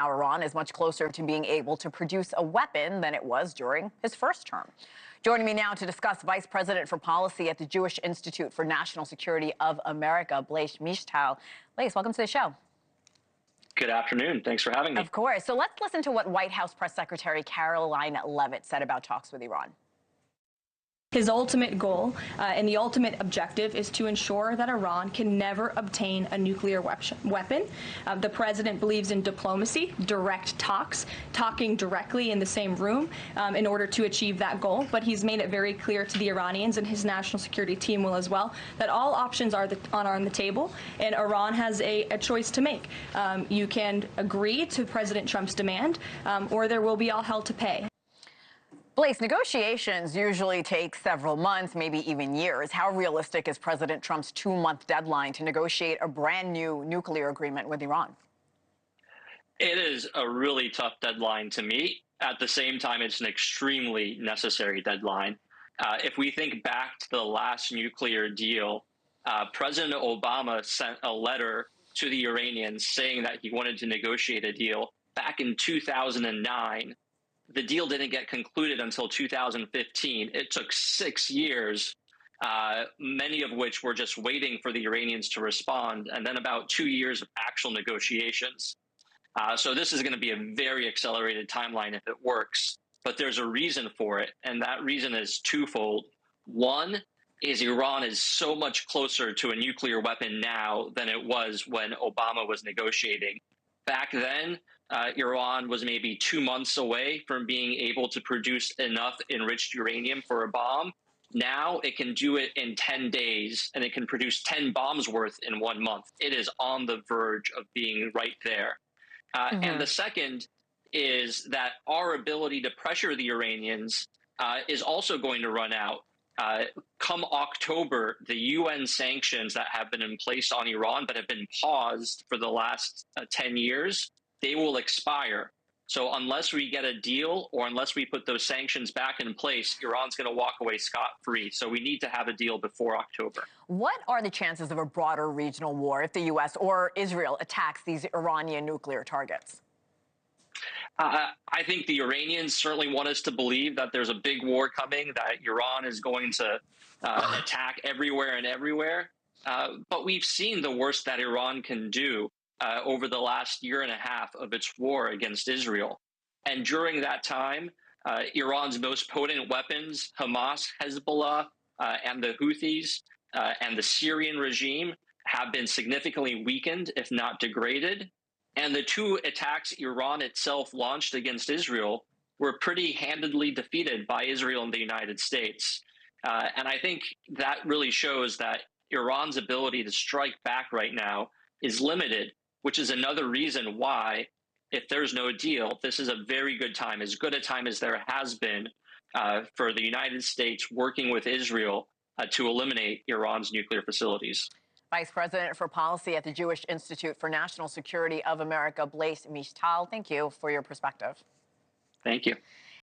Now, Iran is much closer to being able to produce a weapon than it was during his first term. Joining me now to discuss Vice President for Policy at the Jewish Institute for National Security of America, Blaise Misztal. Blaise, welcome to the show. Good afternoon. Thanks for having me. Of course. So let's listen to what White House Press Secretary Caroline Leavitt said about talks with Iran. His ultimate goal and the ultimate objective is to ensure that Iran can never obtain a nuclear weapon. The president believes in diplomacy, direct talks, talking directly in the same room in order to achieve that goal. But he's made it very clear to the Iranians, and his national security team will as well, that all options are on the table, and Iran has a choice to make. You can agree to President Trump's demand, or there will be all hell to pay. Blaise, negotiations usually take several months, maybe even years. How realistic is President Trump's 2-month deadline to negotiate a brand new nuclear agreement with Iran? It is a really tough deadline to meet. At the same time, it's an extremely necessary deadline. If we think back to the last nuclear deal, President Obama sent a letter to the Iranians saying that he wanted to negotiate a deal back in 2009. The deal didn't get concluded until 2015. It took 6 years, many of which were just waiting for the Iranians to respond, and then about 2 years of actual negotiations. So this is going to be a very accelerated timeline if it works, but there's a reason for it, and that reason is twofold. One is Iran is so much closer to a nuclear weapon now than it was when Obama was negotiating. Back then, Iran was maybe 2 months away from being able to produce enough enriched uranium for a bomb. Now it can do it in 10 days, and it can produce 10 bombs worth in 1 month. It is on the verge of being right there. And the second is that our ability to pressure the Iranians is also going to run out. Come October, the UN sanctions that have been in place on Iran but have been paused for the last 10 years, they will expire. So unless we get a deal or unless we put those sanctions back in place, Iran's going to walk away scot-free. So we need to have a deal before October. What are the chances of a broader regional war if the U.S. or Israel attacks these Iranian nuclear targets? I think the Iranians certainly want us to believe that there's a big war coming, that Iran is going to attack everywhere and everywhere. But we've seen the worst that Iran can do over the last year and a half of its war against Israel. And during that time, Iran's most potent weapons, Hamas, Hezbollah, and the Houthis, and the Syrian regime have been significantly weakened, if not degraded. And the 2 attacks Iran itself launched against Israel were pretty handedly defeated by Israel and the United States. And I think that really shows that Iran's ability to strike back right now is limited, which is another reason why, if there's no deal, this is a very good time, as good a time as there has been for the United States working with Israel to eliminate Iran's nuclear facilities. Vice President for Policy at the Jewish Institute for National Security of America, Blaise Misztal, thank you for your perspective. Thank you.